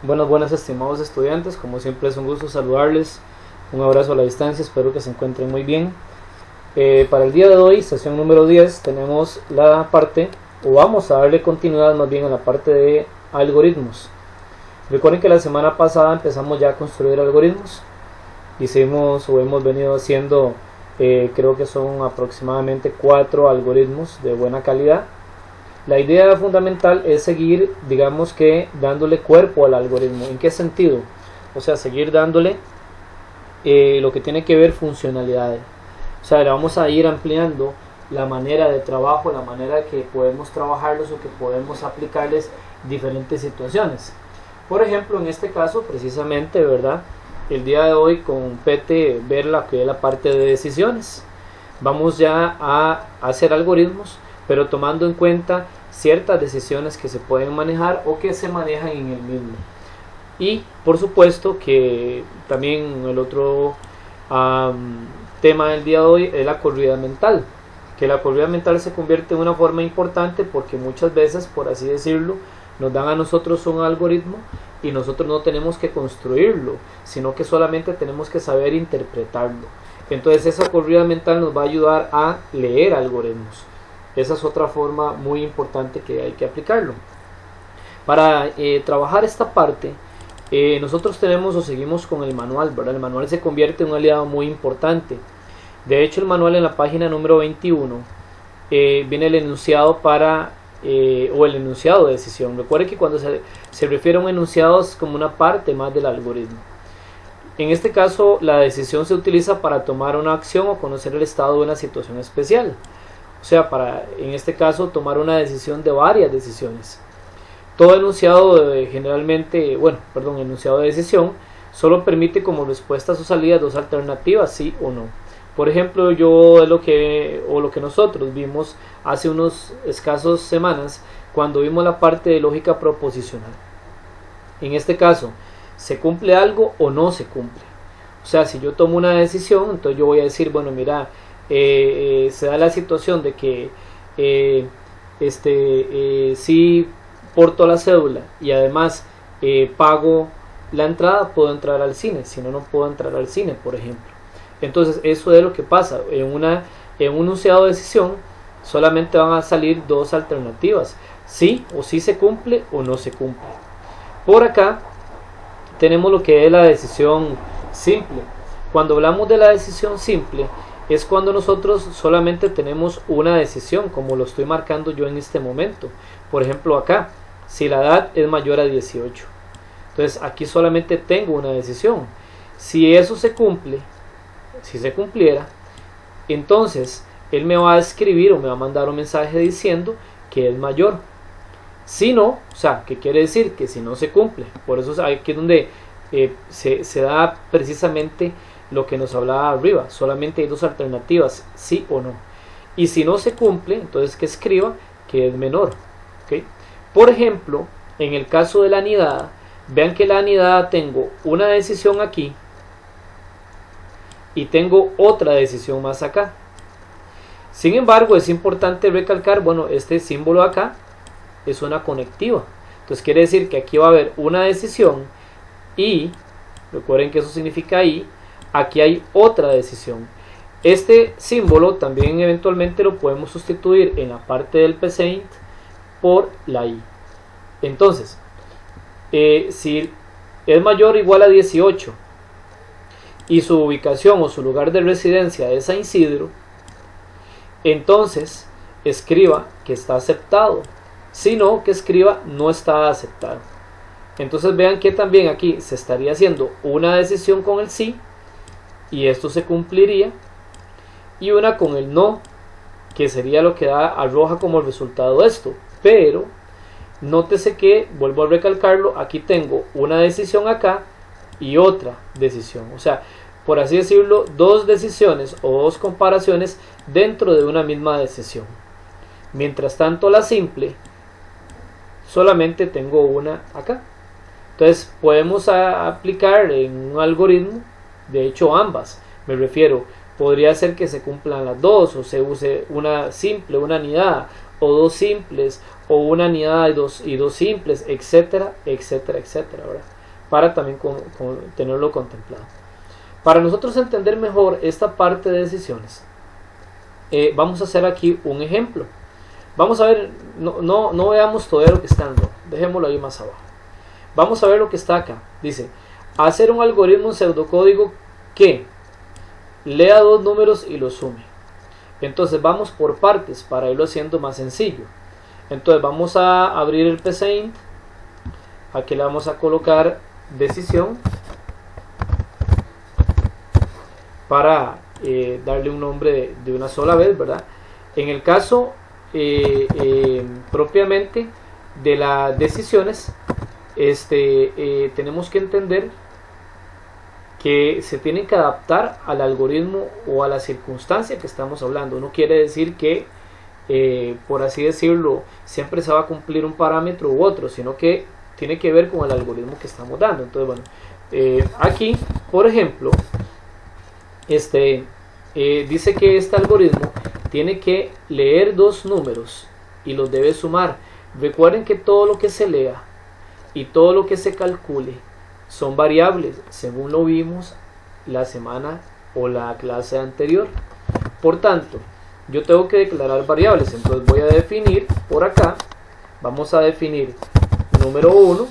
Buenas estimados estudiantes, como siempre es un gusto saludarles, un abrazo a la distancia, espero que se encuentren muy bien. Para el día de hoy, sesión número 10, tenemos la parte, o vamos a darle continuidad más bien a la parte de algoritmos. Recuerden que la semana pasada empezamos ya a construir algoritmos, hicimos o hemos venido haciendo, creo que son aproximadamente 4 algoritmos de buena calidad. La idea fundamental es seguir, digamos que, dándole cuerpo al algoritmo. ¿En qué sentido? O sea, seguir dándole lo que tiene que ver funcionalidades. O sea, le vamos a ir ampliando la manera de trabajo, la manera que podemos trabajarlos o que podemos aplicarles diferentes situaciones. Por ejemplo, en este caso, precisamente, ¿verdad? El día de hoy compete ver la que es la parte de decisiones. Vamos ya a hacer algoritmos, pero tomando en cuenta ciertas decisiones que se pueden manejar o que se manejan en el mismo. Y por supuesto que también el otro tema del día de hoy es la corrida mental, que la corrida mental se convierte en una forma importante porque muchas veces, por así decirlo, nos dan a nosotros un algoritmo y nosotros no tenemos que construirlo, sino que solamente tenemos que saber interpretarlo. Entonces esa corrida mental nos va a ayudar a leer algoritmos. Esa es otra forma muy importante que hay que aplicarlo. Para trabajar esta parte, nosotros tenemos o seguimos con el manual, ¿verdad? El manual se convierte en un aliado muy importante. De hecho, el manual en la página número 21 viene el enunciado o el enunciado de decisión. Recuerde que cuando se refiere a un enunciado es como una parte más del algoritmo. En este caso, la decisión se utiliza para tomar una acción o conocer el estado de una situación especial. O sea, en este caso, tomar una decisión de varias decisiones. Todo enunciado enunciado de decisión solo permite como respuestas o salidas dos alternativas, sí o no. Por ejemplo, lo que nosotros vimos hace unos escasos semanas cuando vimos la parte de lógica proposicional. En este caso, ¿se cumple algo o no se cumple? O sea, si yo tomo una decisión, entonces yo voy a decir, bueno, mira, se da la situación de que si porto la cédula y además pago la entrada, puedo entrar al cine. Si no, no puedo entrar al cine, por ejemplo. Entonces eso es lo que pasa. En un enunciado de decisión solamente van a salir dos alternativas: sí o sí se cumple o no se cumple. Por acá tenemos lo que es la decisión simple. Cuando hablamos de la decisión simple, es cuando nosotros solamente tenemos una decisión, como lo estoy marcando yo en este momento. Por ejemplo, acá, si la edad es mayor a 18. Entonces aquí solamente tengo una decisión. Si eso se cumple, si se cumpliera, entonces él me va a escribir o me va a mandar un mensaje diciendo que es mayor. Si no, o sea, ¿qué quiere decir? Que si no se cumple. Por eso aquí es donde se da precisamente lo que nos hablaba arriba. Solamente hay dos alternativas, sí o no. Y si no se cumple, entonces que escriba que es menor. ¿Okay? Por ejemplo, en el caso de la anidada, vean que la anidada tengo una decisión aquí y tengo otra decisión más acá. Sin embargo, es importante recalcar, bueno, este símbolo acá es una conectiva. Entonces quiere decir que aquí va a haber una decisión y, recuerden que eso significa y, aquí hay otra decisión. Este símbolo también eventualmente lo podemos sustituir en la parte del PSeInt por la i. Entonces, si es mayor o igual a 18 y su ubicación o su lugar de residencia es San Isidro, entonces escriba que está aceptado. Si no, que escriba no está aceptado. Entonces vean que también aquí se estaría haciendo una decisión con el sí y esto se cumpliría, y una con el no, que sería lo que arroja como resultado esto. Pero nótese que, vuelvo a recalcarlo, aquí tengo una decisión acá y otra decisión. O sea, por así decirlo, dos decisiones o dos comparaciones dentro de una misma decisión. Mientras tanto, la simple, solamente tengo una acá. Entonces podemos aplicar en un algoritmo, de hecho ambas, me refiero, podría ser que se cumplan las dos, o se use una simple, una anidada, o dos simples, o una unidad y dos simples, etcétera, etcétera, etcétera, ¿verdad? Para también tenerlo contemplado. Para nosotros entender mejor esta parte de decisiones, vamos a hacer aquí un ejemplo. Vamos a ver, no veamos todo lo que está en rojo, dejémoslo ahí más abajo. Vamos a ver lo que está acá. Dice, hacer un algoritmo pseudocódigo que lea dos números y los sume. Entonces vamos por partes para irlo haciendo más sencillo. Entonces vamos a abrir el PCInt. Aquí le vamos a colocar decisión para darle un nombre de una sola vez, ¿verdad? En el caso propiamente de las decisiones, tenemos que entender que se tienen que adaptar al algoritmo o a la circunstancia que estamos hablando. No quiere decir que, por así decirlo, siempre se va a cumplir un parámetro u otro, sino que tiene que ver con el algoritmo que estamos dando. Entonces, bueno, aquí, por ejemplo, dice que este algoritmo tiene que leer dos números y los debe sumar. Recuerden que todo lo que se lea y todo lo que se calcule son variables, según lo vimos la semana o la clase anterior. Por tanto, yo tengo que declarar variables. Entonces voy a definir por acá, vamos a definir número 1,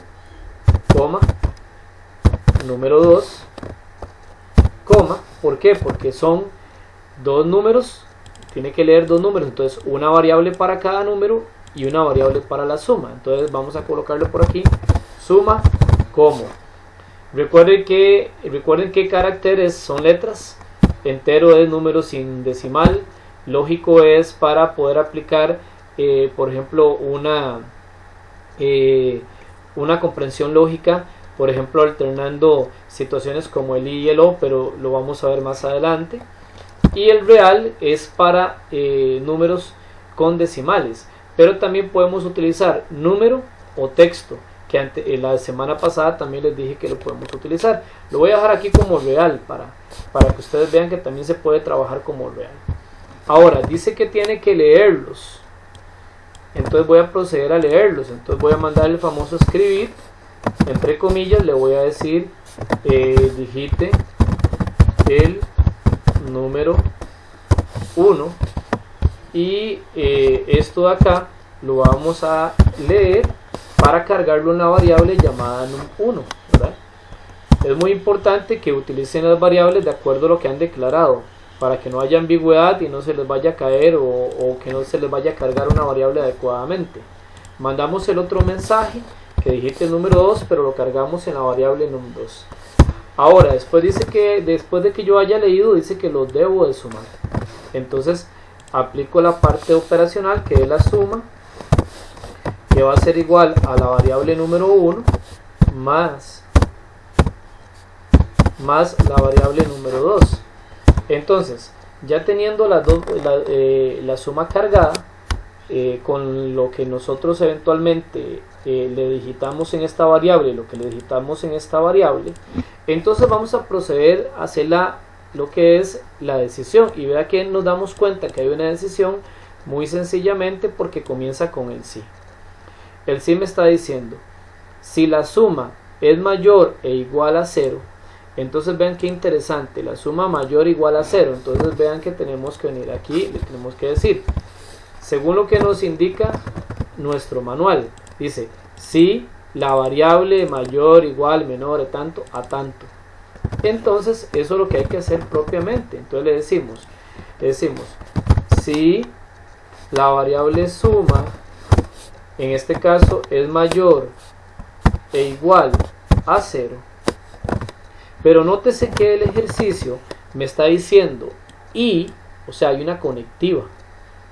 coma, número 2, coma. ¿Por qué? Porque son dos números, tiene que leer dos números, entonces una variable para cada número y una variable para la suma. Entonces vamos a colocarlo por aquí, suma como. Recuerden que caracteres son letras, entero es número sin decimal, lógico es para poder aplicar, por ejemplo, una comprensión lógica, por ejemplo, alternando situaciones como el y el o, pero lo vamos a ver más adelante. Y el real es para números con decimales, pero también podemos utilizar número o texto, que la semana pasada también les dije que lo podemos utilizar. Lo voy a dejar aquí como real para que ustedes vean que también se puede trabajar como real. Ahora, dice que tiene que leerlos, entonces voy a proceder a leerlos. Entonces voy a mandar el famoso escribir, entre comillas, le voy a decir digite el número 1 y esto de acá lo vamos a leer para cargarlo en la variable llamada num1, ¿verdad? Es muy importante que utilicen las variables de acuerdo a lo que han declarado, para que no haya ambigüedad y no se les vaya a caer o que no se les vaya a cargar una variable adecuadamente. Mandamos el otro mensaje que digite el número 2, pero lo cargamos en la variable num2. Ahora, después de que yo haya leído, dice que los debo de sumar. Entonces aplico la parte operacional, que es la suma, que va a ser igual a la variable número 1 más la variable número 2. Entonces, ya teniendo la suma cargada, con lo que nosotros eventualmente le digitamos en esta variable, lo que le digitamos en esta variable, entonces vamos a proceder a hacer lo que es la decisión. Y vea que nos damos cuenta que hay una decisión muy sencillamente porque comienza con el sí. El sí me está diciendo, si la suma es mayor e igual a 0, entonces vean qué interesante, la suma mayor o igual a 0, entonces vean que tenemos que venir aquí, le tenemos que decir, según lo que nos indica nuestro manual, dice, si la variable mayor, igual, menor, tanto, a tanto. Entonces eso es lo que hay que hacer propiamente. Entonces le decimos, si la variable suma, en este caso es mayor e igual a 0, pero nótese que el ejercicio me está diciendo y, o sea, hay una conectiva.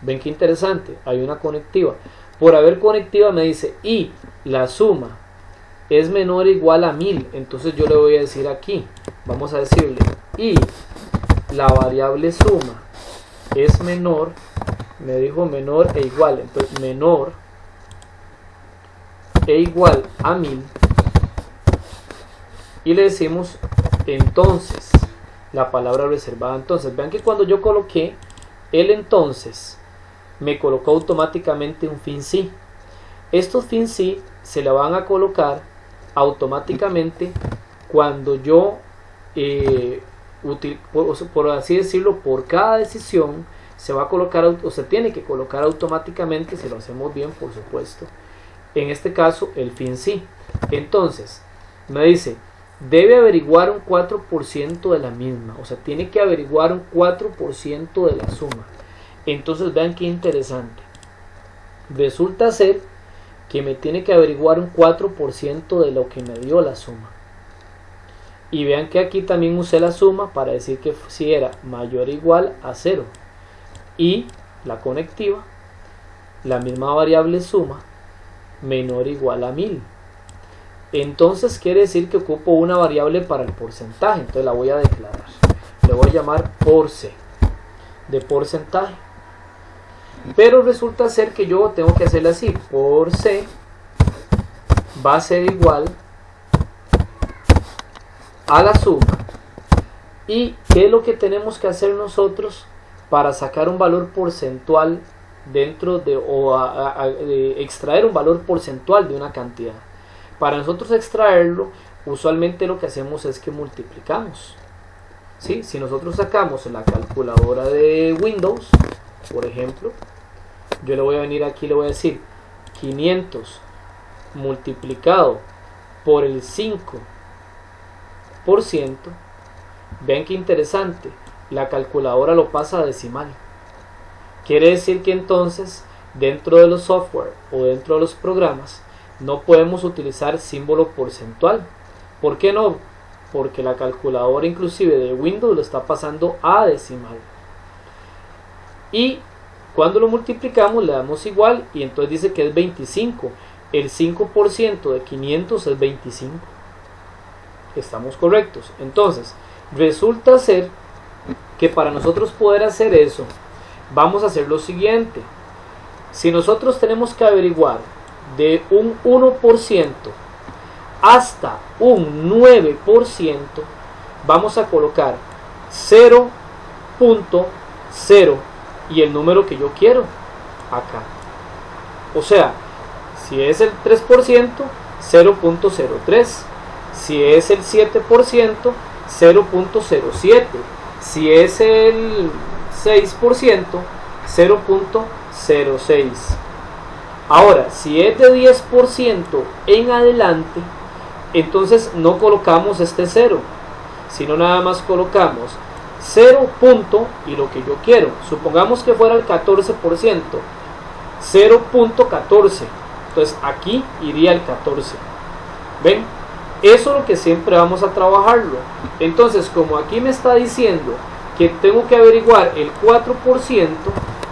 Ven qué interesante, hay una conectiva. Por haber conectiva me dice y la suma es menor o igual a 1000. Entonces yo le voy a decir aquí, vamos a decirle y la variable suma es menor, me dijo menor e igual, entonces menor e igual a 1000, y le decimos entonces la palabra reservada. Entonces vean que cuando yo coloqué el entonces me colocó automáticamente un fin sí, Estos fin sí se le van a colocar automáticamente cuando yo, por así decirlo, por cada decisión se va a colocar, o se tiene que colocar automáticamente, si lo hacemos bien, por supuesto, en este caso el fin sí. Entonces me dice, debe averiguar un 4% de la misma, o sea, tiene que averiguar un 4% de la suma. Entonces vean qué interesante, resulta ser que me tiene que averiguar un 4% de lo que me dio la suma. Y vean que aquí también usé la suma para decir que si era mayor o igual a 0. Y la conectiva, la misma variable suma, menor o igual a 1000. Entonces quiere decir que ocupo una variable para el porcentaje. Entonces la voy a declarar. Le voy a llamar por C, de porcentaje. Pero resulta ser que yo tengo que hacerle así, por C va a ser igual a la suma. ¿Y qué es lo que tenemos que hacer nosotros para sacar un valor porcentual dentro de, de extraer un valor porcentual de una cantidad? Para nosotros extraerlo, usualmente lo que hacemos es que multiplicamos. ¿Sí? Si nosotros sacamos en la calculadora de Windows, por ejemplo, yo le voy a venir aquí y le voy a decir 500 multiplicado por el 5%, vean qué interesante, la calculadora lo pasa a decimal. Quiere decir que entonces dentro de los software o dentro de los programas no podemos utilizar símbolo porcentual. ¿Por qué no? Porque la calculadora inclusive de Windows lo está pasando a decimal. Y cuando lo multiplicamos le damos igual y entonces dice que es 25. El 5% de 500 es 25. Estamos correctos. Entonces, resulta ser que para nosotros poder hacer eso, vamos a hacer lo siguiente. Si nosotros tenemos que averiguar de un 1% hasta un 9%, vamos a colocar 0.0 y el número que yo quiero acá. O sea, si es el 3%, 0.03. Si es el 7%, 0.07. Si es el 6%, 0.06. Ahora, si es de 10% en adelante, entonces no colocamos este 0, sino nada más colocamos 0. Y lo que yo quiero, supongamos que fuera el 14%, 0.14. Entonces aquí iría el 14. ¿Ven? Eso es lo que siempre vamos a trabajarlo. Entonces, como aquí me está diciendo que tengo que averiguar el 4%,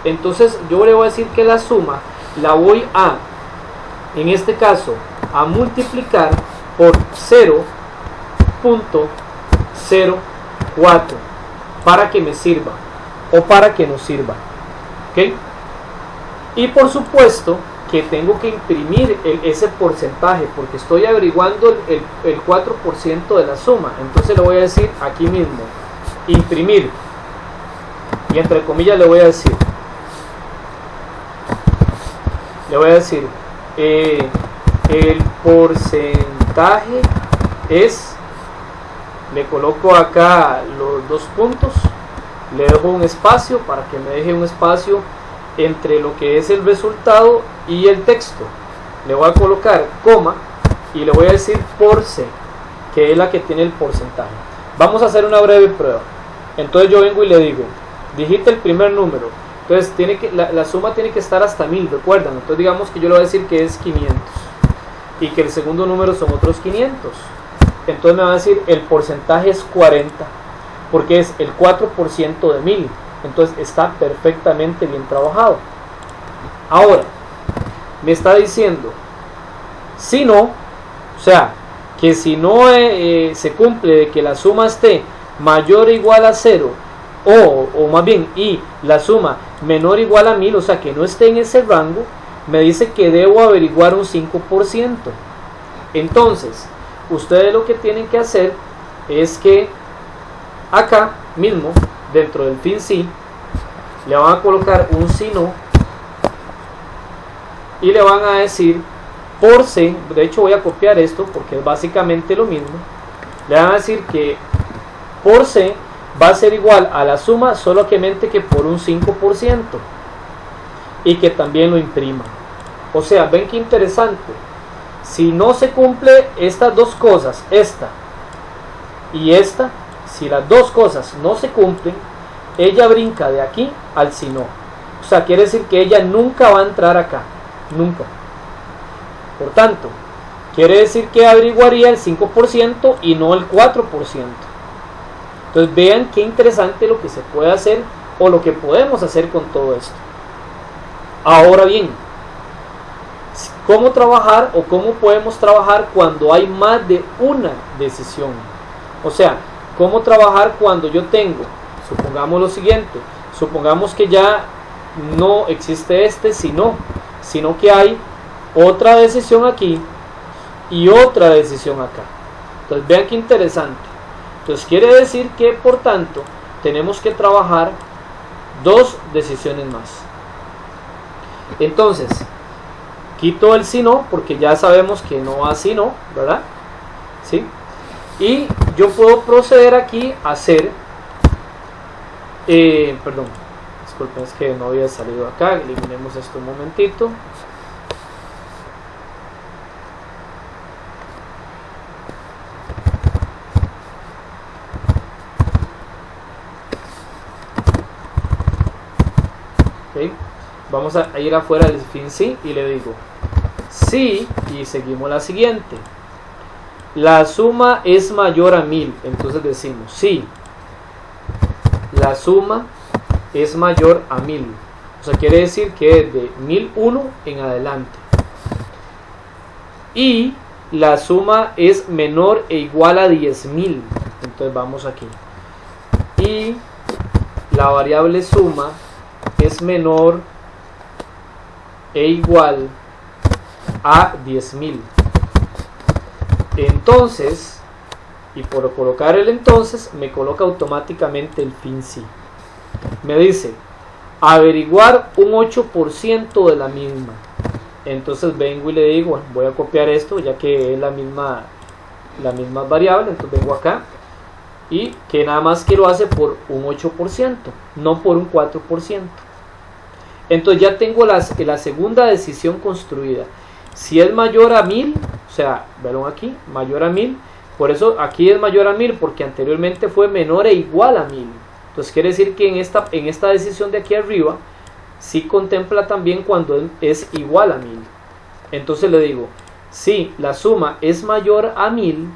entonces yo le voy a decir que la suma la voy a, en este caso, a multiplicar por 0.04 para que me sirva o para que nos sirva. ¿Ok? Y por supuesto que tengo que imprimir ese porcentaje porque estoy averiguando el 4% de la suma. Entonces le voy a decir aquí mismo, imprimir, y entre comillas le voy a decir el porcentaje es, le coloco acá los dos puntos, le dejo un espacio para que me deje un espacio entre lo que es el resultado y el texto. Le voy a colocar coma y le voy a decir por C, que es la que tiene el porcentaje. Vamos a hacer una breve prueba. Entonces yo vengo y le digo, digite el primer número. Entonces tiene que, la suma tiene que estar hasta 1000, recuerdan. Entonces digamos que yo le voy a decir que es 500 y que el segundo número son otros 500. Entonces me va a decir el porcentaje es 40 porque es el 4% de 1000. Entonces está perfectamente bien trabajado. Ahora me está diciendo si no, o sea que si no se cumple de que la suma esté mayor o igual a 0 o más bien y la suma menor o igual a 1000, o sea que no esté en ese rango, me dice que debo averiguar un 5%. Entonces ustedes lo que tienen que hacer es que acá mismo dentro del fin sí le van a colocar un si no y le van a decir por C, de hecho voy a copiar esto porque es básicamente lo mismo, le van a decir que por C va a ser igual a la suma solamente que por un 5% y que también lo imprima. O sea, ven qué interesante, si no se cumple estas dos cosas, esta y esta, si las dos cosas no se cumplen, ella brinca de aquí al si no. O sea, quiere decir que ella nunca va a entrar acá, nunca. Por tanto, quiere decir que averiguaría el 5% y no el 4%. Entonces vean qué interesante lo que se puede hacer o lo que podemos hacer con todo esto. Ahora bien, ¿cómo trabajar o cómo podemos trabajar cuando hay más de una decisión? O sea, ¿cómo trabajar cuando yo tengo, supongamos lo siguiente, supongamos que ya no existe sino que hay otra decisión aquí y otra decisión acá? Entonces vean qué interesante. Entonces quiere decir que por tanto tenemos que trabajar dos decisiones más. Entonces quito el si no porque ya sabemos que no va si no, ¿verdad? ¿Sí? Y yo puedo proceder aquí a hacer perdón, disculpen, es que no había salido acá, eliminemos esto un momentito. Okay. Vamos a ir afuera del fin sí y le digo sí y seguimos la siguiente. La suma es mayor a 1000, entonces decimos sí, la suma es mayor a 1000. O sea, quiere decir que es de 1001 en adelante. Y la suma es menor e igual a 10.000. Entonces vamos aquí. Y la variable suma es menor e igual a 10.000. Entonces, y por colocar el entonces, me coloca automáticamente el fin sí. Me dice, averiguar un 8% de la misma. Entonces vengo y le digo, voy a copiar esto, ya que es la misma variable. Entonces vengo acá, y que nada más que lo hace por un 8%, no por un 4%. Entonces ya tengo la segunda decisión construida. Si es mayor a 1000, o sea, vean aquí, mayor a 1000, por eso aquí es mayor a 1000, porque anteriormente fue menor e igual a 1000. Entonces quiere decir que en esta decisión de aquí arriba, sí contempla también cuando es igual a 1000. Entonces le digo, si la suma es mayor a 1000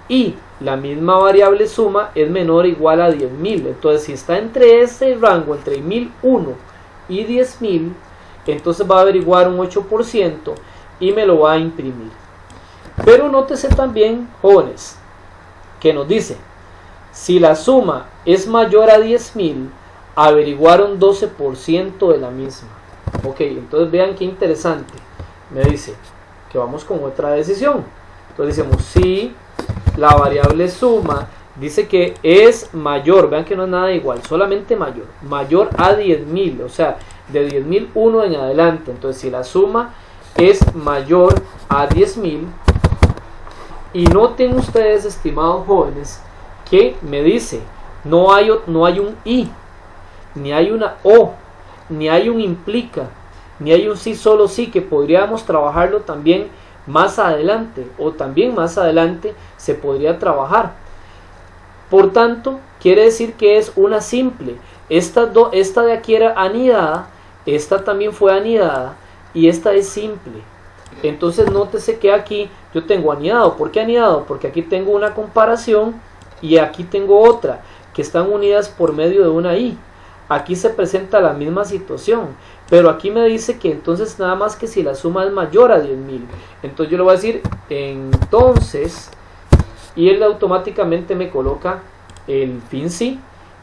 y la misma variable suma es menor o igual a 10.000, entonces si está entre ese rango, entre 1001 y 10.000, entonces va a averiguar un 8% y me lo va a imprimir. Pero nótese también, jóvenes, que nos dice, si la suma es mayor a 10.000, averiguar un 12% de la misma. Ok, entonces vean qué interesante. Me dice que vamos con otra decisión. Entonces decimos, si la variable suma dice que es mayor, vean que no es nada igual, solamente mayor a 10.000, o sea, de 10.001 en adelante. Entonces si la suma es mayor a 10.000, y noten ustedes, estimados jóvenes, que me dice, no hay un y, ni hay una o, ni hay un implica, ni hay un sí, solo sí, que podríamos trabajarlo también más adelante, o también más adelante se podría trabajar. Por tanto, quiere decir que es una simple. Esta de aquí era anidada, esta también fue anidada, y esta es simple. Entonces nótese que aquí yo tengo anidado. ¿Por qué anidado? Porque aquí tengo una comparación y aquí tengo otra, que están unidas por medio de una i. Aquí se presenta la misma situación, pero aquí me dice que entonces nada más que si la suma es mayor a 10.000. Entonces yo le voy a decir entonces, y él automáticamente me coloca el fin sí.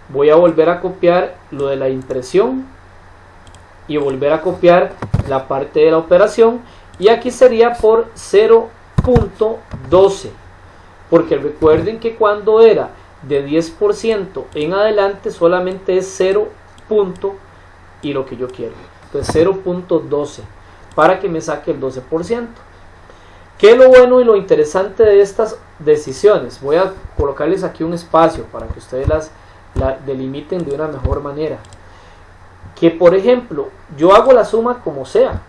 Voy a volver a copiar lo de la impresión y volver a copiar la parte de la operación, y aquí sería por 0.12, porque recuerden que cuando era de 10% en adelante solamente es 0. Y lo que yo quiero, entonces 0.12. para que me saque el 12%. ¿Qué es lo bueno y lo interesante de estas decisiones? Voy a colocarles aquí un espacio para que ustedes las delimiten de una mejor manera. Que por ejemplo, yo hago la suma como sea,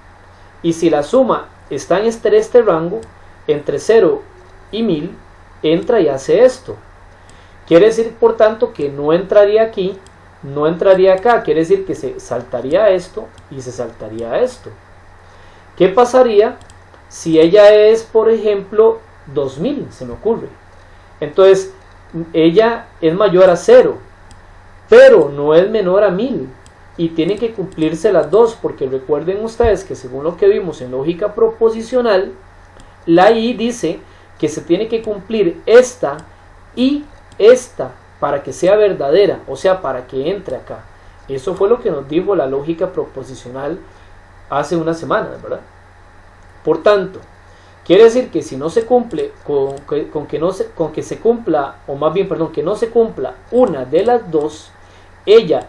y si la suma está en este rango, entre 0 y 1000, entra y hace esto. Quiere decir, por tanto, que no entraría aquí, no entraría acá. Quiere decir que se saltaría esto y se saltaría esto. ¿Qué pasaría si ella es, por ejemplo, 2000? Se me ocurre. Entonces, ella es mayor a 0, pero no es menor a 1000. Y tienen que cumplirse las dos, porque recuerden ustedes que según lo que vimos en lógica proposicional, la I dice que se tiene que cumplir esta y esta para que sea verdadera, o sea, para que entre acá. Eso fue lo que nos dijo la lógica proposicional hace unas semanas, ¿verdad? Por tanto, quiere decir que si no se cumple, que se cumpla, o más bien, perdón, que no se cumpla una de las dos,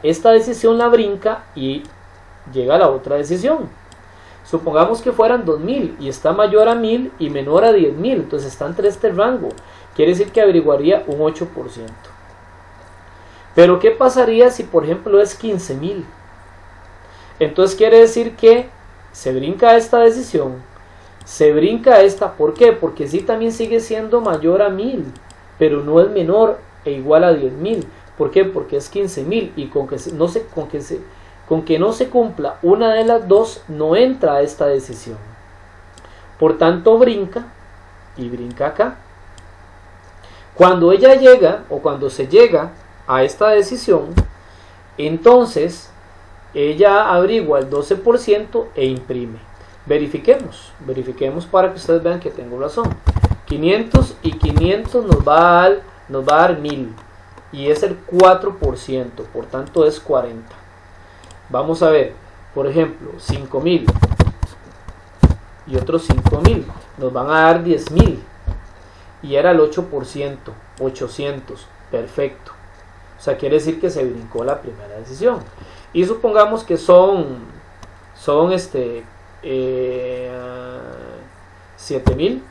esta decisión la brinca y llega a la otra decisión. Supongamos que fueran 2000 y está mayor a 1000 y menor a 10.000, entonces está entre este rango. Quiere decir que averiguaría un 8%. Pero ¿qué pasaría si por ejemplo es 15.000? Entonces quiere decir que se brinca esta decisión, se brinca esta. ¿Por qué? Porque sí también sigue siendo mayor a 1000, pero no es menor e igual a 10.000. ¿Por qué? Porque es 15.000 y con que no se cumpla una de las dos, no entra a esta decisión. Por tanto, brinca y brinca acá. Cuando ella llega, o cuando se llega a esta decisión, entonces ella averigua el 12% e imprime. Verifiquemos para que ustedes vean que tengo razón. 500 y 500 nos va a dar 1000. Y es el 4%, por tanto es 40. Vamos a ver, por ejemplo, 5000 y otros 5000 nos van a dar 10.000 y era el 8%, 800, perfecto. O sea, quiere decir que se brincó la primera decisión. Y supongamos que son 7000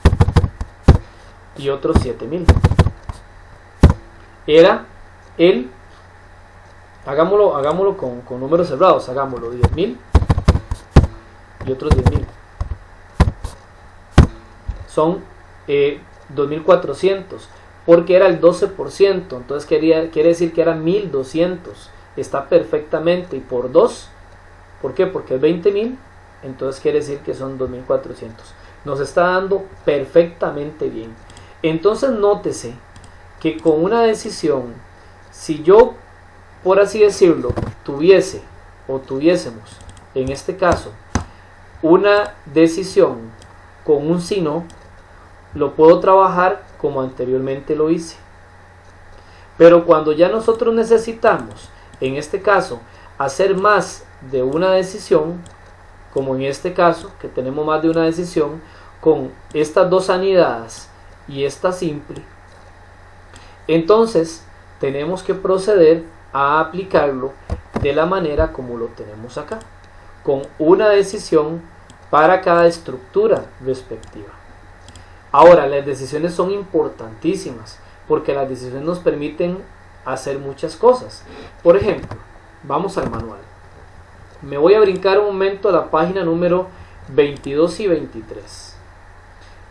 y otros 7000. Era hagámoslo con números cerrados, hagámoslo 10.000 y otros 10.000. Son 2.400, porque era el 12%, entonces quiere decir que era 1.200. Está perfectamente, y por 2, ¿por qué? Porque es 20.000, entonces quiere decir que son 2.400. Nos está dando perfectamente bien. Entonces nótese que con una decisión, si yo, por así decirlo, tuviésemos en este caso una decisión con un si no, lo puedo trabajar como anteriormente lo hice. Pero cuando ya nosotros necesitamos, en este caso, hacer más de una decisión, como en este caso, que tenemos más de una decisión, con estas dos anidadas y esta simple, entonces tenemos que proceder a aplicarlo de la manera como lo tenemos acá, con una decisión para cada estructura respectiva. Ahora, las decisiones son importantísimas porque las decisiones nos permiten hacer muchas cosas. Por ejemplo, vamos al manual. Me voy a brincar un momento a la página número 22 y 23.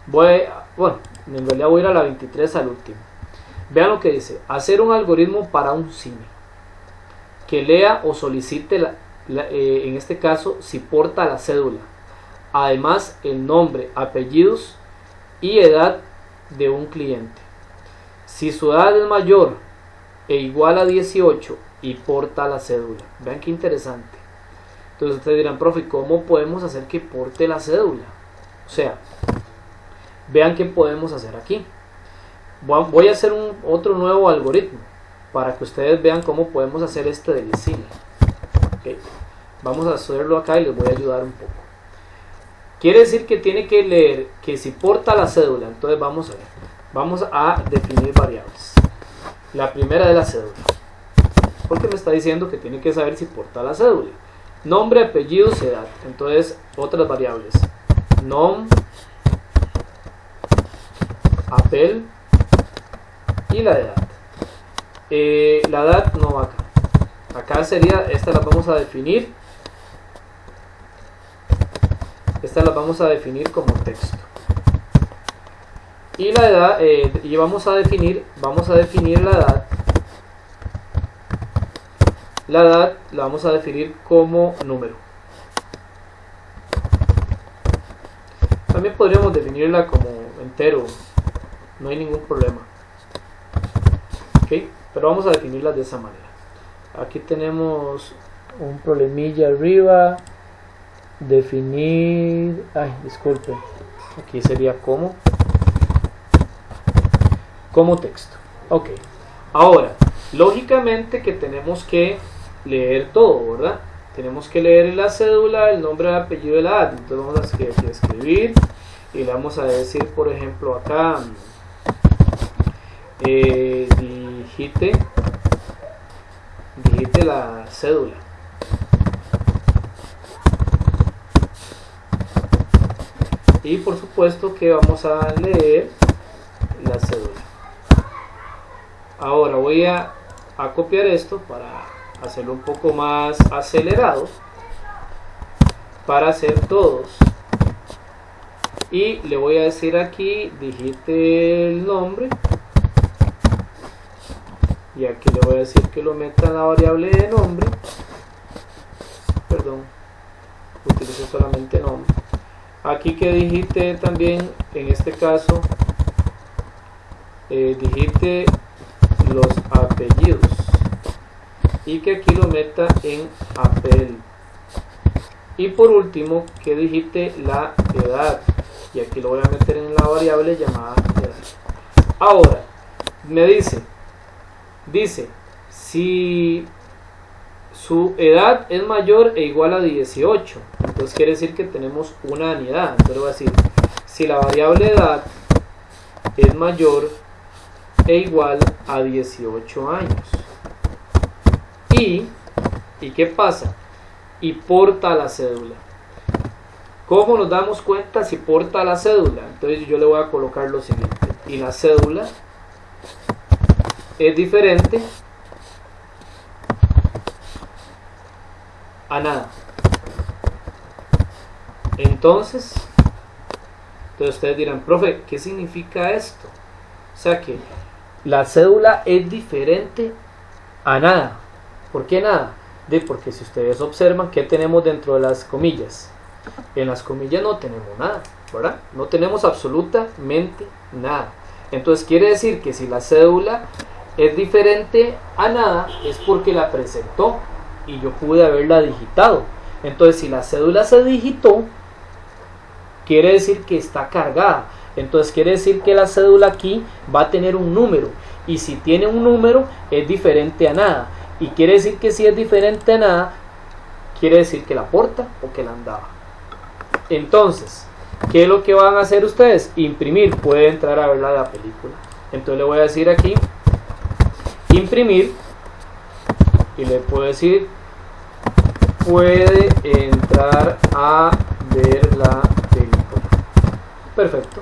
En realidad voy a ir a la 23 al último. Vean lo que dice: hacer un algoritmo para un CIME que lea o solicite, en este caso, si porta la cédula, además el nombre, apellidos y edad de un cliente. Si su edad es mayor e igual a 18 y porta la cédula. Vean qué interesante. Entonces ustedes dirán: profe, ¿cómo podemos hacer que porte la cédula? O sea, vean qué podemos hacer aquí. Voy a hacer otro nuevo algoritmo para que ustedes vean cómo podemos hacer este del CIME. Okay. Vamos a hacerlo acá y les voy a ayudar un poco. Quiere decir que tiene que leer que si porta la cédula. Entonces vamos a ver. Vamos a definir variables. La primera de la cédula, porque me está diciendo que tiene que saber si porta la cédula. nombre, apellidos, edad. Entonces, otras variables. Nom, apel y la edad. La edad no va acá. Acá sería, estas las vamos a definir. Estas las vamos a definir como texto. Y la edad, y vamos a definir la edad. La edad la vamos a definir como número. También podríamos definirla como entero, no hay ningún problema. ¿Ok? Pero vamos a definirla de esa manera. Aquí tenemos un problemilla arriba. Definir, disculpe, aquí sería como texto. Ok, ahora lógicamente que tenemos que leer todo, ¿verdad? Tenemos que leer la cédula, el nombre, el apellido y la edad. Entonces vamos a escribir y le vamos a decir, por ejemplo, acá digite la cédula. Y por supuesto que vamos a leer la cédula. Ahora voy a copiar esto para hacerlo un poco más acelerado, para hacer todos. Y le voy a decir aquí, digite el nombre. Y aquí le voy a decir que lo meta en la variable de nombre. Perdón, utilice solamente nombre. Aquí que digite también, en este caso, digite los apellidos. Y que aquí lo meta en apel. Y por último, que digite la edad. Y aquí lo voy a meter en la variable llamada edad. Ahora, me dice, si su edad es mayor e igual a 18, entonces quiere decir que tenemos una unidad. Entonces voy a decir, si la variable edad es mayor e igual a 18 años. ¿Y qué pasa? Y porta la cédula. ¿Cómo nos damos cuenta si porta la cédula? Entonces yo le voy a colocar lo siguiente. Y la cédula es diferente a nada. Entonces ustedes dirán, profe, ¿qué significa esto? O sea que la cédula es diferente a nada. ¿Por qué nada? Porque si ustedes observan, ¿qué tenemos dentro de las comillas? En las comillas no tenemos nada, ¿verdad? No tenemos absolutamente nada. Entonces quiere decir que si la cédula es diferente a nada, es porque la presentó y yo pude haberla digitado. Entonces si la cédula se digitó, quiere decir que está cargada. Entonces quiere decir que la cédula aquí va a tener un número. Y si tiene un número, es diferente a nada. Y quiere decir que si es diferente a nada, quiere decir que la porta o que la andaba. Entonces, ¿qué es lo que van a hacer ustedes? Imprimir. Puede entrar a ver la película. Entonces le voy a decir aquí, imprimir. Y le puedo decir, puede entrar a ver la película. Perfecto.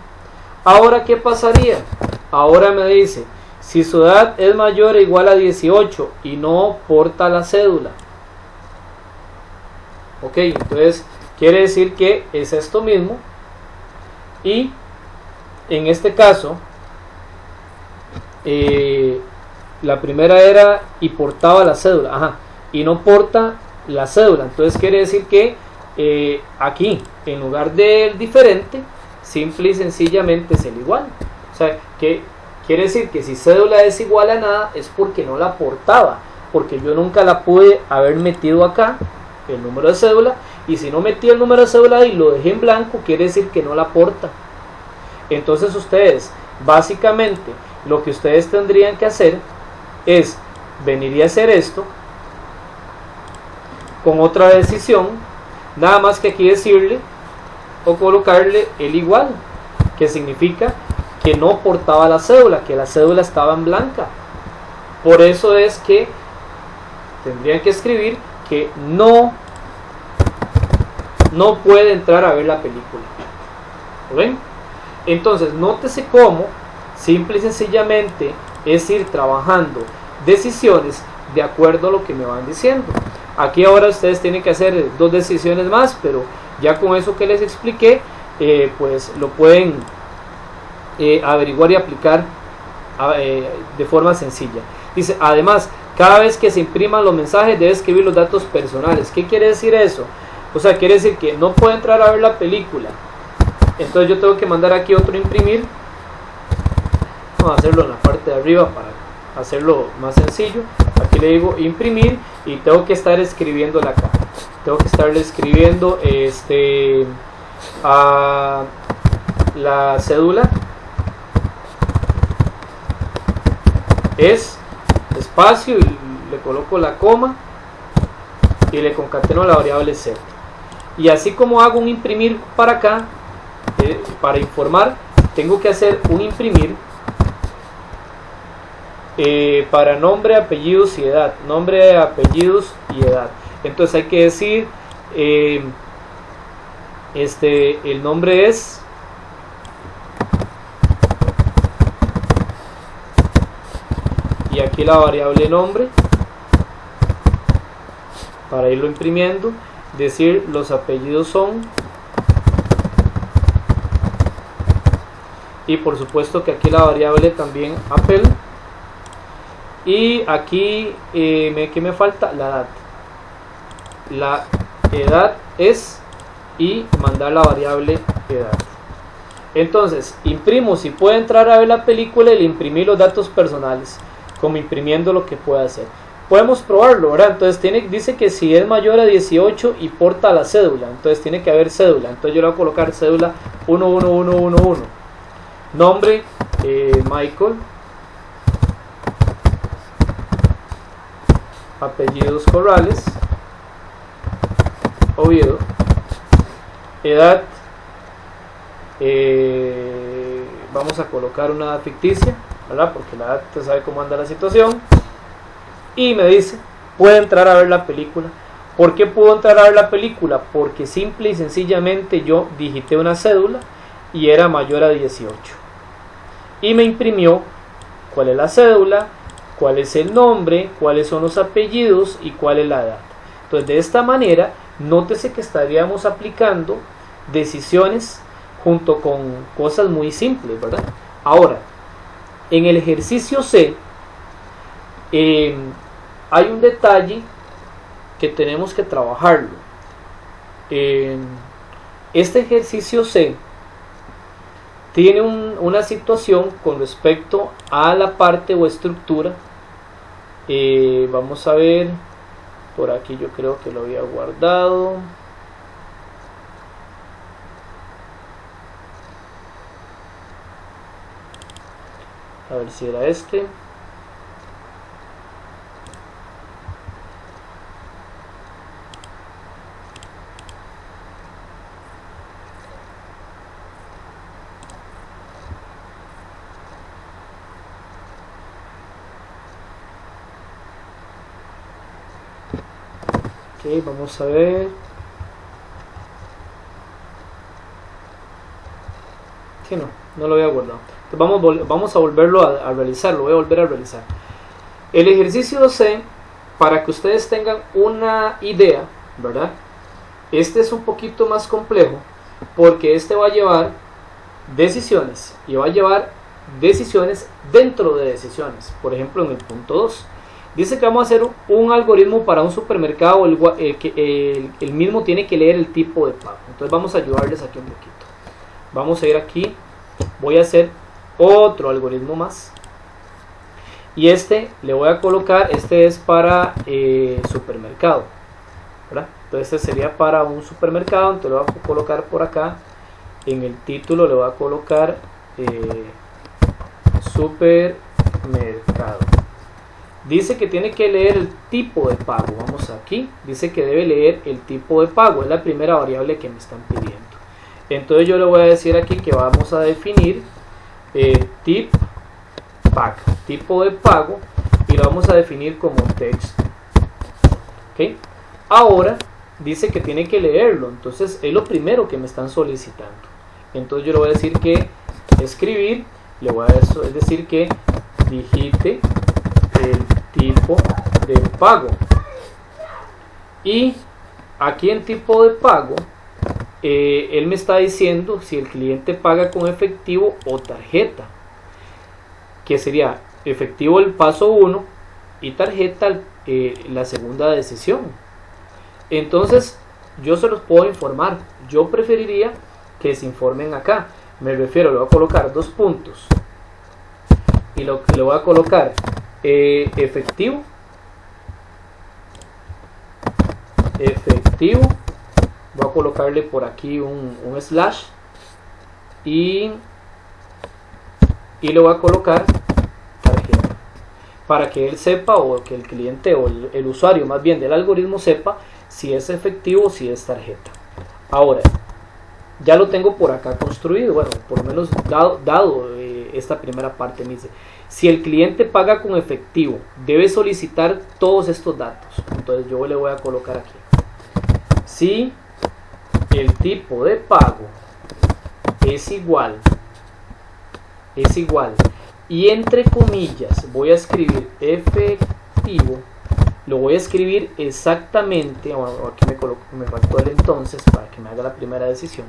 Ahora, ¿qué pasaría? Ahora me dice, si su edad es mayor o igual a 18 y no porta la cédula. Ok, entonces quiere decir que es esto mismo. Y en este caso, la primera era y portaba la cédula. Ajá, y no porta la cédula. Entonces quiere decir que aquí, en lugar del diferente, simple y sencillamente es el igual. O sea, que quiere decir que si cédula es igual a nada, es porque no la portaba. Porque yo nunca la pude haber metido acá, el número de cédula. Y si no metí el número de cédula y lo dejé en blanco, quiere decir que no la porta. Entonces ustedes, básicamente, lo que ustedes tendrían que hacer es venir y hacer esto con otra decisión, nada más que aquí decirle o colocarle el igual, que significa que no portaba la cédula, que la cédula estaba en blanca. Por eso es que tendrían que escribir que no no puede entrar a ver la película. ¿Ven? Entonces, nótese cómo simple y sencillamente es ir trabajando decisiones de acuerdo a lo que me van diciendo. Aquí ahora ustedes tienen que hacer 2 decisiones más, pero ya con eso que les expliqué, pues lo pueden averiguar y aplicar de forma sencilla. Dice, además, cada vez que se impriman los mensajes debe escribir los datos personales. ¿Qué quiere decir eso? O sea, quiere decir que no puede entrar a ver la película. Entonces yo tengo que mandar aquí otro imprimir. Vamos a hacerlo en la parte de arriba para hacerlo más sencillo. Aquí le digo imprimir y tengo que estar escribiéndole acá. Tengo que estarle escribiendo a la cédula es espacio y le coloco la coma y le concateno la variable z. Y así como hago un imprimir para acá, para informar, tengo que hacer un imprimir para nombre, apellidos y edad. Nombre, apellidos y edad. Entonces hay que decir el nombre es y aquí la variable nombre para irlo imprimiendo. Decir los apellidos son y por supuesto que aquí la variable también apel. Y aquí ¿qué me falta? La edad. La edad es y mandar la variable edad. Entonces imprimo si puede entrar a ver la película y le imprimí los datos personales, como imprimiendo lo que pueda hacer. Podemos probarlo, ¿verdad? Entonces dice que si es mayor a 18 y porta la cédula, entonces tiene que haber cédula. Entonces yo le voy a colocar cédula 11111. Nombre Michael. Apellidos Corrales, Oviedo. Edad, vamos a colocar una edad ficticia, ¿verdad? Porque la edad usted sabe cómo anda la situación. Y me dice, puede entrar a ver la película. ¿Por qué pudo entrar a ver la película? Porque simple y sencillamente yo digité una cédula y era mayor a 18. Y me imprimió cuál es la cédula, cuál es el nombre, cuáles son los apellidos y cuál es la edad. Entonces de esta manera, nótese que estaríamos aplicando decisiones junto con cosas muy simples, ¿verdad? Ahora, en el ejercicio C, hay un detalle que tenemos que trabajarlo. Este ejercicio C tiene una situación con respecto a la parte o estructura. Vamos a ver, por aquí yo creo que lo había guardado. A ver si era este. Ok, vamos a ver. Sí, no lo había guardado. Entonces vamos a volverlo a realizar, lo voy a volver a realizar. El ejercicio C, para que ustedes tengan una idea, ¿verdad? Este es un poquito más complejo, porque este va a llevar decisiones, y va a llevar decisiones dentro de decisiones. Por ejemplo, en el punto 2. Dice que vamos a hacer un algoritmo para un supermercado, el mismo tiene que leer el tipo de pago. Entonces vamos a ayudarles aquí un poquito. Vamos a ir aquí, voy a hacer otro algoritmo más. Y le voy a colocar, este es para supermercado, ¿verdad? Entonces este sería para un supermercado, entonces lo voy a colocar por acá. En el título le voy a colocar supermercado. Dice que tiene que leer el tipo de pago. Vamos aquí. Dice que debe leer el tipo de pago. Es la primera variable que me están pidiendo. Entonces yo le voy a decir aquí que vamos a definir tipo de pago. Y lo vamos a definir como texto. ¿Okay? Ahora dice que tiene que leerlo, entonces es lo primero que me están solicitando. Entonces yo le voy a decir que escribir, le voy a decir que digite el tipo de pago. Y aquí en tipo de pago, él me está diciendo si el cliente paga con efectivo o tarjeta, que sería efectivo el paso 1 y tarjeta la segunda decisión. Entonces yo se los puedo informar. Yo preferiría que se informen acá. Me refiero, le voy a colocar 2 puntos y le voy a colocar efectivo, voy a colocarle por aquí un slash y le voy a colocar tarjeta, para que él sepa, o que el cliente o el usuario más bien del algoritmo sepa si es efectivo o si es tarjeta. Ahora ya lo tengo por acá construido, bueno, por lo menos dado esta primera parte. Me dice, si el cliente paga con efectivo, debe solicitar todos estos datos. Entonces yo le voy a colocar aquí, si el tipo de pago es igual, y entre comillas voy a escribir efectivo, lo voy a escribir exactamente, aquí me faltó el entonces para que me haga la primera decisión.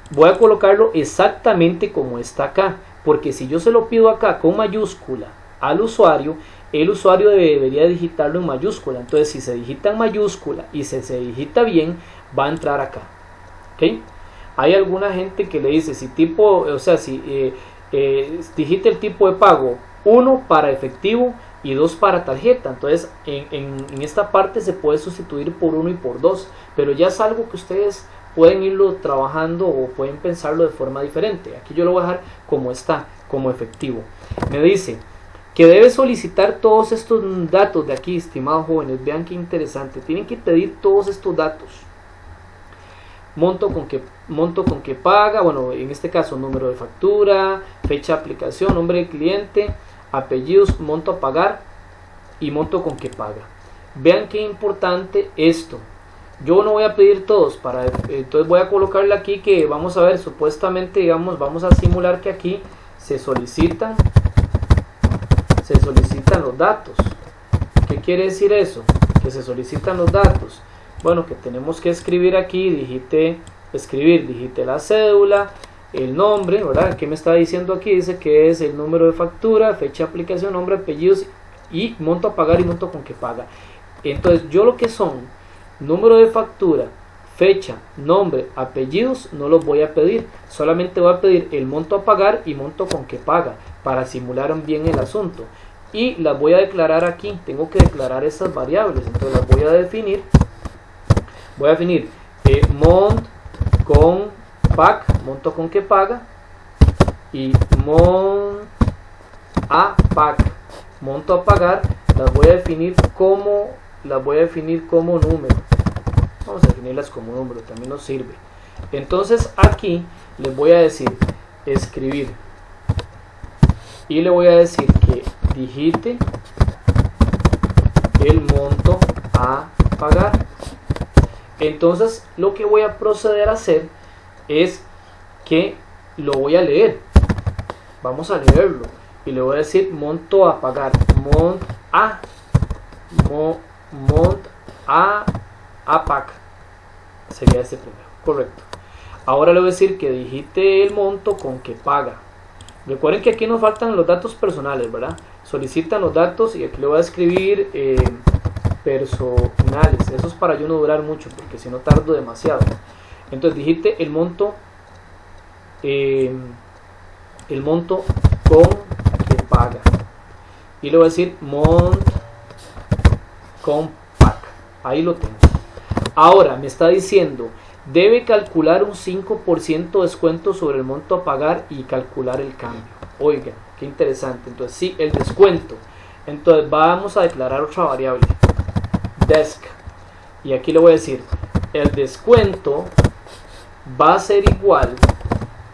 Voy a colocarlo exactamente como está acá, porque si yo se lo pido acá con mayúscula al usuario, el usuario debería digitarlo en mayúscula. Entonces si se digita en mayúscula y se digita bien, va a entrar acá. ¿Okay? Hay alguna gente que le dice, si digite el tipo de pago 1 para efectivo y 2 para tarjeta. Entonces en esta parte se puede sustituir por 1 y por 2, pero ya es algo que ustedes pueden irlo trabajando o pueden pensarlo de forma diferente. Aquí yo lo voy a dejar como está, como efectivo. Me dice que debe solicitar todos estos datos de aquí, estimados jóvenes. Vean qué interesante, tienen que pedir todos estos datos: monto con que paga, bueno, en este caso número de factura, fecha de aplicación, nombre del cliente, apellidos, monto a pagar y monto con que paga. Vean qué importante esto. Yo no voy a pedir todos, entonces voy a colocarle aquí que vamos a ver, supuestamente, digamos, vamos a simular que aquí se solicitan los datos. ¿Qué quiere decir eso? Que se solicitan los datos. Bueno, que tenemos que escribir aquí, digite la cédula, el nombre, ¿verdad? ¿Qué me está diciendo aquí? Dice que es el número de factura, fecha de aplicación, nombre, apellidos y monto a pagar y monto con que paga. Entonces yo lo que son número de factura, fecha, nombre, apellidos no los voy a pedir, solamente voy a pedir el monto a pagar y monto con que paga para simular bien el asunto, y las voy a declarar aquí. Tengo que declarar estas variables, entonces las voy a definir. Voy a definir mont con pac, monto con que paga, y mont a pac, monto a pagar. Las voy a definir como número. Vamos a definirlas como número, también nos sirve. Entonces aquí les voy a decir escribir y le voy a decir que digite el monto a pagar. Entonces lo que voy a proceder a hacer es que lo voy a leer. Vamos a leerlo y le voy a decir monto a pagar, mont a pac sería este primero, correcto. Ahora le voy a decir que digite el monto con que paga. Recuerden que aquí nos faltan los datos personales, ¿verdad? Solicitan los datos y aquí le voy a escribir personales. Eso es para yo no durar mucho, porque si no tardo demasiado. Entonces digite el monto con que paga y le voy a decir mont con pac. Ahí lo tengo. Ahora me está diciendo debe calcular un 5% descuento sobre el monto a pagar y calcular el cambio. Oigan, qué interesante. Entonces sí, el descuento. Entonces vamos a declarar otra variable, desk, y aquí le voy a decir el descuento va a ser igual,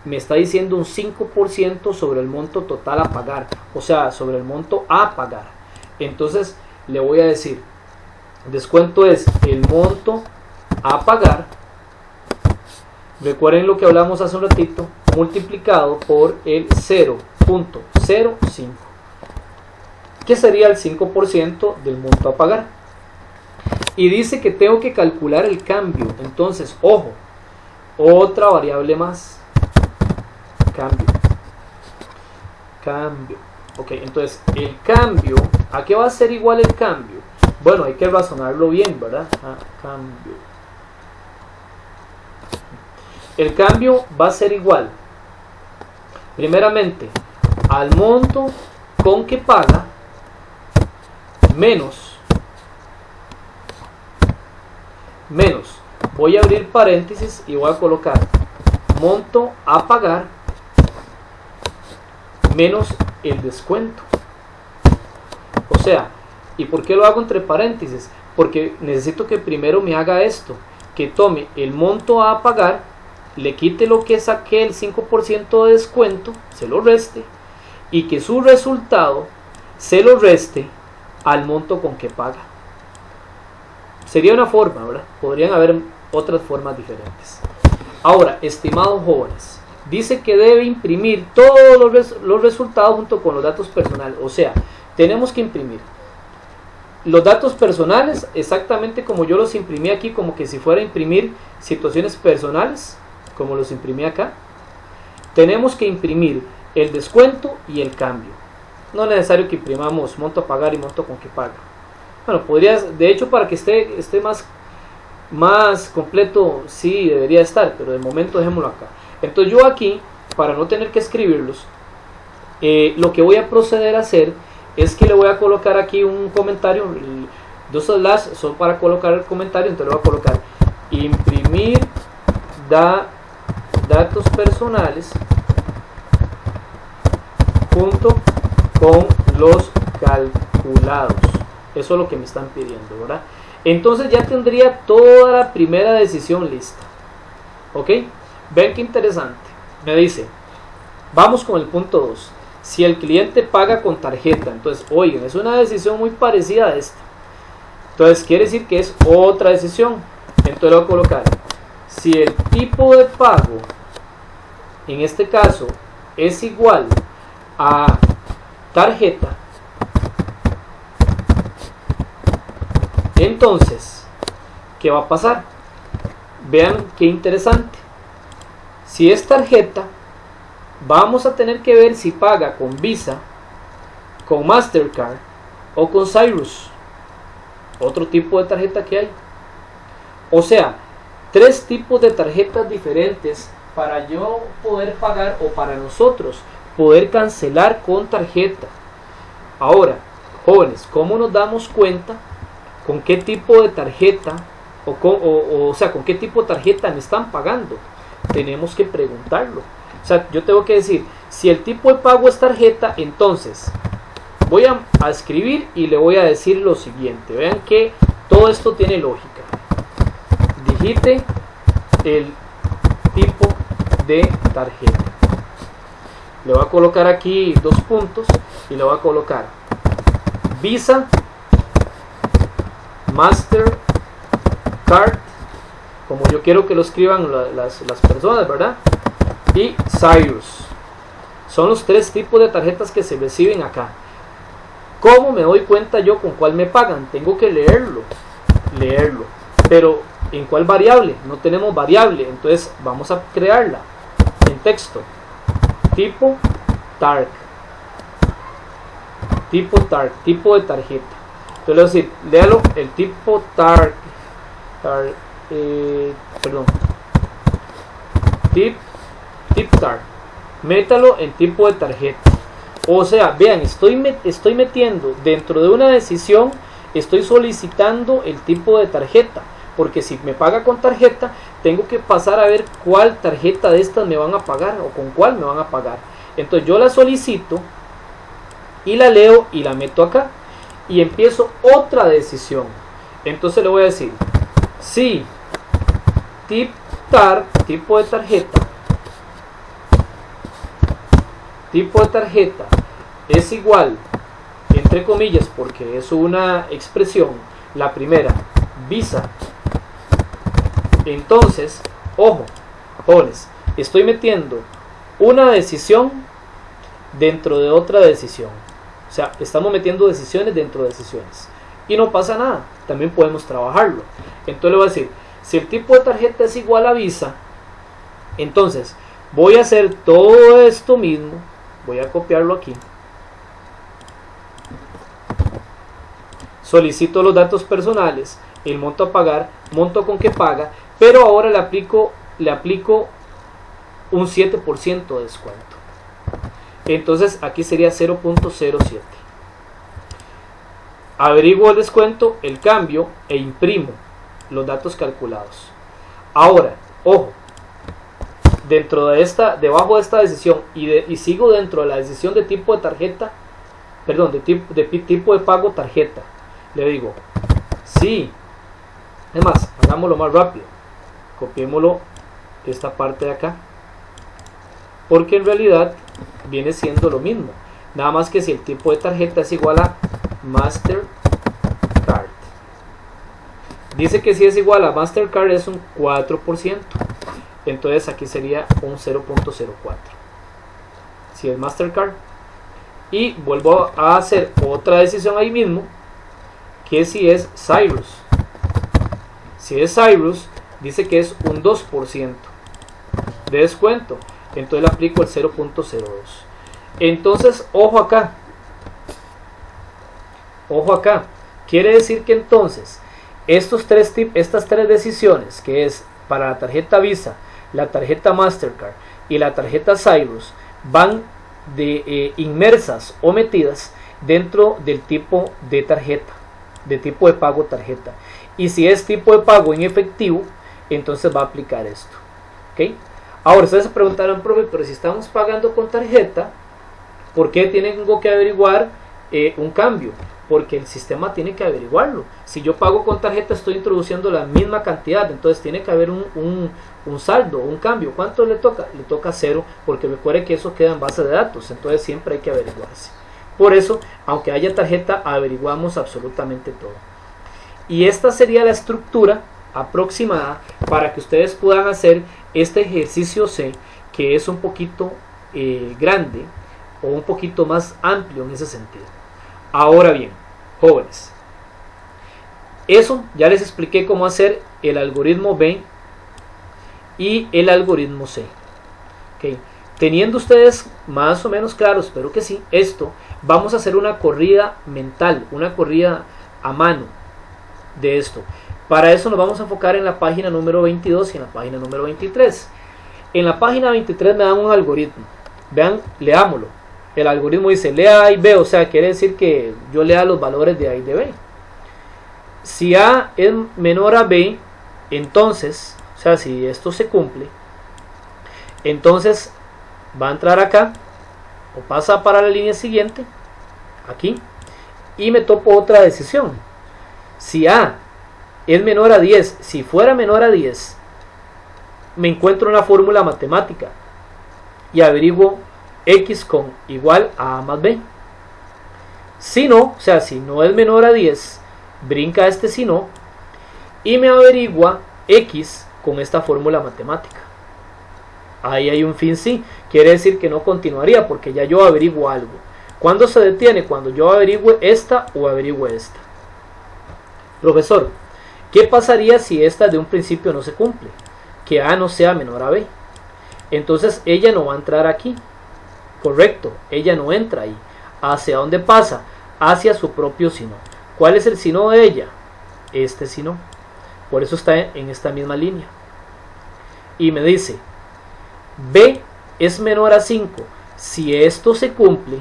me está diciendo un 5% sobre el monto total a pagar, o sea, sobre el monto a pagar. Entonces le voy a decir Descuento es el monto a pagar. Recuerden lo que hablamos hace un ratito, multiplicado por el 0.05, que sería el 5% del monto a pagar. Y dice que tengo que calcular el cambio. Entonces, ojo, otra variable más. Cambio. Ok, entonces el cambio, ¿a qué va a ser igual el cambio? Bueno, hay que razonarlo bien, ¿verdad? Cambio. El cambio va a ser igual, primeramente, al monto con que paga menos, voy a abrir paréntesis y voy a colocar monto a pagar menos el descuento. O sea, ¿y por qué lo hago entre paréntesis? Porque necesito que primero me haga esto, que tome el monto a pagar, le quite lo que saqué, el 5% de descuento, se lo reste, y que su resultado se lo reste al monto con que paga. Sería una forma, ¿verdad? Podrían haber otras formas diferentes. Ahora, estimados jóvenes, dice que debe imprimir todos los resultados junto con los datos personales. O sea, tenemos que imprimir los datos personales exactamente como yo los imprimí aquí, como que si fuera a imprimir situaciones personales, como los imprimí acá. Tenemos que imprimir el descuento y el cambio. No es necesario que imprimamos monto a pagar y monto con que paga. Bueno, podrías, de hecho, para que esté más completo, sí debería estar, pero de momento dejémoslo acá. Entonces yo aquí, para no tener que escribirlos, lo que voy a proceder a hacer es que le voy a colocar aquí un comentario, dos slash son para colocar el comentario, entonces le voy a colocar imprimir datos personales junto con los calculados. Eso es lo que me están pidiendo, ¿verdad? Entonces ya tendría toda la primera decisión lista. ¿Ok? Ven qué interesante. Me dice, vamos con el punto 2. Si el cliente paga con tarjeta, entonces, oigan, es una decisión muy parecida a esta. Entonces quiere decir que es otra decisión. Entonces le voy a colocar, si el tipo de pago, en este caso, es igual a tarjeta, entonces, ¿qué va a pasar? Vean qué interesante. Si es tarjeta, vamos a tener que ver si paga con Visa, con Mastercard o con Cyrus, otro tipo de tarjeta que hay. O sea, 3 tipos de tarjetas diferentes para yo poder pagar o para nosotros poder cancelar con tarjeta. Ahora, jóvenes, ¿cómo nos damos cuenta con qué tipo de tarjeta o sea, con qué tipo de tarjeta me están pagando? Tenemos que preguntarlo. O sea, yo tengo que decir, si el tipo de pago es tarjeta, entonces voy a escribir y le voy a decir lo siguiente. Vean que todo esto tiene lógica. Digite el tipo de tarjeta. Le voy a colocar aquí 2 puntos y le voy a colocar Visa, Mastercard, como yo quiero que lo escriban las personas, ¿verdad? Y Cyrus. Son los 3 tipos de tarjetas que se reciben acá. ¿Cómo me doy cuenta yo con cuál me pagan? Tengo que leerlo. Pero ¿en cuál variable? No tenemos variable, entonces vamos a crearla en texto. Tipo TARC. Tipo de tarjeta. Entonces le voy a decir, léalo, el tipo TARC. Tip TARC. Métalo en tipo de tarjeta. O sea, vean, estoy metiendo dentro de una decisión, estoy solicitando el tipo de tarjeta. Porque si me paga con tarjeta, tengo que pasar a ver cuál tarjeta de estas me van a pagar o con cuál me van a pagar. Entonces yo la solicito y la leo y la meto acá. Y empiezo otra decisión. Entonces le voy a decir, si tipo de tarjeta es igual, entre comillas, porque es una expresión, la primera, Visa. Entonces, ojo, jóvenes, estoy metiendo una decisión dentro de otra decisión. O sea, estamos metiendo decisiones dentro de decisiones. Y no pasa nada, también podemos trabajarlo. Entonces le voy a decir, si el tipo de tarjeta es igual a Visa, entonces voy a hacer todo esto mismo, voy a copiarlo aquí. Solicito los datos personales, el monto a pagar, monto con que paga, pero ahora le aplico un 7% de descuento. Entonces aquí sería 0.07. Averiguo el descuento, el cambio e imprimo los datos calculados. Ahora, ojo, debajo de esta decisión y sigo dentro de la decisión de tipo de tarjeta, perdón, de tipo de pago tarjeta. Le digo, sí, es más, hagámoslo más rápido, copiémoslo esta parte de acá, porque en realidad viene siendo lo mismo, nada más que si el tipo de tarjeta es igual a Mastercard. Dice que si es igual a Mastercard es un 4%, entonces aquí sería un 0.04 si es Mastercard. Y vuelvo a hacer otra decisión ahí mismo, que si es Cyrus. Si es Cyrus, dice que es un 2% de descuento, entonces le aplico el 0.02. Entonces, ojo acá, quiere decir que entonces estas tres decisiones, que es para la tarjeta Visa, la tarjeta Mastercard y la tarjeta Cyrus, van inmersas o metidas dentro del tipo de tarjeta, de tipo de pago tarjeta. Y si es tipo de pago en efectivo, entonces va a aplicar esto. ¿Okay? Ahora ustedes se preguntarán, profe, pero si estamos pagando con tarjeta, ¿por qué tengo que averiguar un cambio? Porque el sistema tiene que averiguarlo. Si yo pago con tarjeta, estoy introduciendo la misma cantidad, entonces tiene que haber un saldo, un cambio. ¿Cuánto le toca? Le toca 0, porque recuerde que eso queda en base de datos, entonces siempre hay que averiguarse. Por eso, aunque haya tarjeta, averiguamos absolutamente todo. Y esta sería la estructura aproximada para que ustedes puedan hacer este ejercicio C, que es un poquito grande o un poquito más amplio en ese sentido. Ahora bien, jóvenes, eso ya les expliqué cómo hacer el algoritmo B y el algoritmo C. ¿Okay? Teniendo ustedes más o menos claro, espero que sí, esto, vamos a hacer una corrida mental, una corrida a mano de esto. Para eso nos vamos a enfocar en la página número 22 y en la página número 23. En la página 23 me dan un algoritmo. Vean, leámoslo. El algoritmo dice lea A y B, o sea, quiere decir que yo lea los valores de A y de B. Si A es menor a B, entonces, o sea, si esto se cumple, entonces va a entrar acá, o pasa para la línea siguiente, aquí, y me topo otra decisión. Si A es menor a 10, si fuera menor a 10, me encuentro una fórmula matemática y averiguo X con igual a más B. Si no, o sea, si no es menor a 10, brinca este si no y me averigua X con esta fórmula matemática. Ahí hay un fin sí, quiere decir que no continuaría porque ya yo averiguo algo. ¿Cuándo se detiene? Cuando yo averigüe esta o averigüe esta. Profesor, ¿qué pasaría si esta de un principio no se cumple? Que A no sea menor a B. Entonces ella no va a entrar aquí. Correcto, ella no entra ahí. ¿Hacia dónde pasa? Hacia su propio sino. ¿Cuál es el sino de ella? Este sino. Por eso está en esta misma línea. Y me dice, B es menor a 5. Si esto se cumple,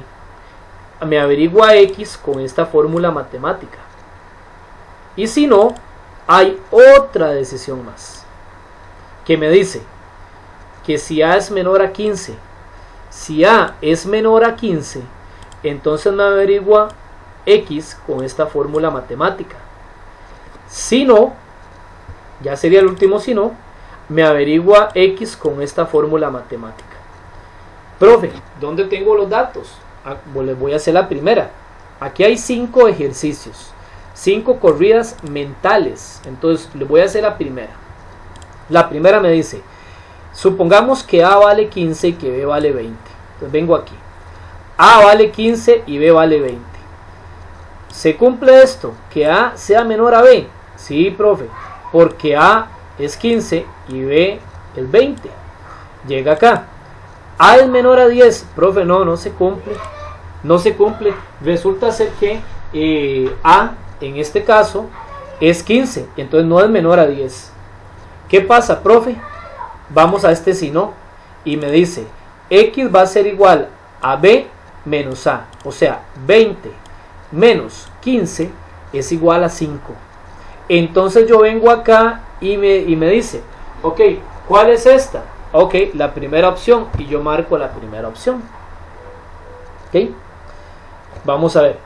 me averigua X con esta fórmula matemática. Y si no, hay otra decisión más, que me dice que si A es menor a 15, si A es menor a 15, entonces me averigua X con esta fórmula matemática. Si no, ya sería el último si no, me averigua X con esta fórmula matemática. Profe, ¿dónde tengo los datos? Les voy a hacer la primera. Aquí hay 5 ejercicios. 5 corridas mentales. Entonces le voy a hacer la primera. La primera me dice, supongamos que A vale 15 y que B vale 20. Entonces vengo aquí. A vale 15 y B vale 20. ¿Se cumple esto? Que A sea menor a B. Sí, profe, porque A es 15 y B es 20. Llega acá. A es menor a 10. Profe, no se cumple. No se cumple. Resulta ser que A, en este caso, es 15. Entonces no es menor a 10. ¿Qué pasa, profe? Vamos a este si no. Y me dice, X va a ser igual a B menos A. O sea, 20 menos 15 es igual a 5. Entonces yo vengo acá y me dice, ok, ¿cuál es esta? Ok, la primera opción, y yo marco la primera opción. Ok, vamos a ver.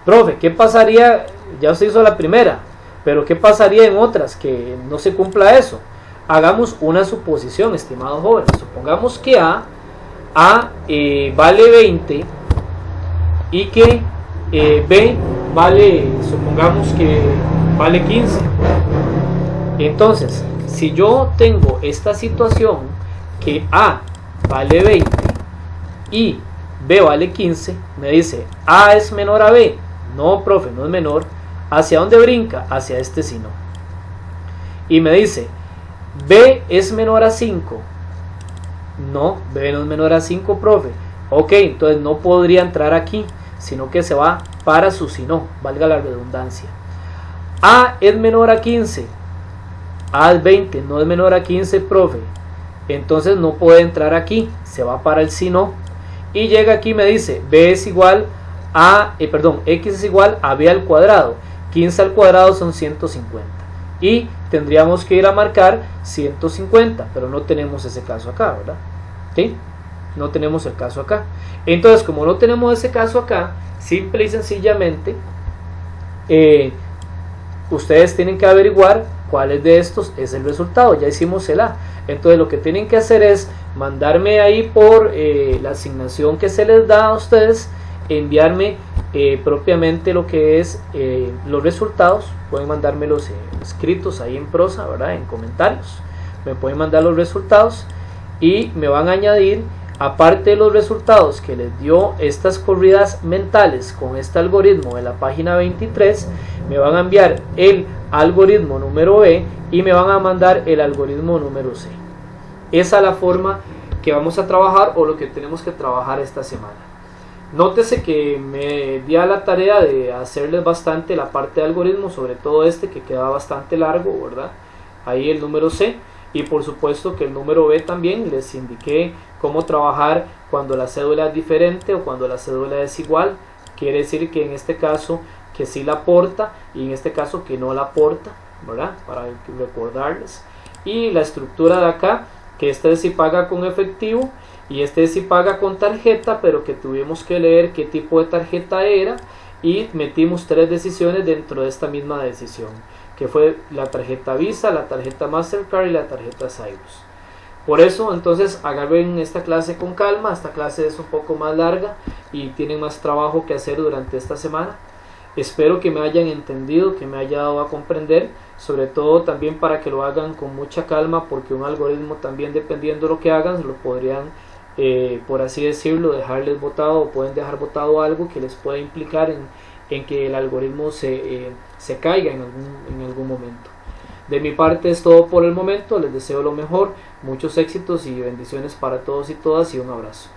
Profe, ¿qué pasaría? Ya usted hizo la primera, pero ¿qué pasaría en otras que no se cumpla eso? Hagamos una suposición, estimados jóvenes. Supongamos que A vale 20 y que B vale, supongamos que vale 15. Entonces, si yo tengo esta situación que A vale 20 y B vale 15, me dice A es menor a B. No, profe, no es menor. ¿Hacia dónde brinca? Hacia este signo. Y me dice B es menor a 5. No, B no es menor a 5, profe. Ok, entonces no podría entrar aquí, sino que se va para su sino, valga la redundancia. A es menor a 15. A es 20, no es menor a 15, profe. Entonces no puede entrar aquí, se va para el sino. Y llega aquí y me dice, B es igual a, X es igual a B al cuadrado. 15 al cuadrado son 150. Y tendríamos que ir a marcar 150, pero no tenemos ese caso acá, ¿verdad? ¿Sí? No tenemos el caso acá. Entonces, como no tenemos ese caso acá, simple y sencillamente, ustedes tienen que averiguar cuáles de estos es el resultado. Ya hicimos el A. Entonces, lo que tienen que hacer es mandarme ahí por la asignación que se les da a ustedes, enviarme propiamente lo que es los resultados. Pueden mandármelos escritos ahí en prosa, ¿verdad? En comentarios. Me pueden mandar los resultados y me van a añadir, aparte de los resultados que les dio estas corridas mentales con este algoritmo de la página 23, me van a enviar el algoritmo número B y me van a mandar el algoritmo número C. Esa es la forma que vamos a trabajar, o lo que tenemos que trabajar esta semana. Nótese que me di a la tarea de hacerles bastante la parte de algoritmo, sobre todo este que queda bastante largo, ¿verdad? Ahí el número C, y por supuesto que el número B también les indiqué cómo trabajar cuando la cédula es diferente o cuando la cédula es igual. Quiere decir que en este caso que sí la aporta y en este caso que no la aporta, ¿verdad? Para recordarles. Y la estructura de acá, que este sí paga con efectivo y este sí paga con tarjeta, pero que tuvimos que leer qué tipo de tarjeta era y metimos 3 decisiones dentro de esta misma decisión, que fue la tarjeta Visa, la tarjeta Mastercard y la tarjeta Cyrus. Por eso, entonces, agarren esta clase con calma. Esta clase es un poco más larga y tienen más trabajo que hacer durante esta semana. Espero que me hayan entendido, que me haya dado a comprender, sobre todo también para que lo hagan con mucha calma, porque un algoritmo también, dependiendo de lo que hagan, lo podrían, por así decirlo, dejarles botado, o pueden dejar botado algo que les pueda implicar en que el algoritmo se caiga en algún momento. De mi parte es todo por el momento. Les deseo lo mejor, muchos éxitos y bendiciones para todos y todas, y un abrazo.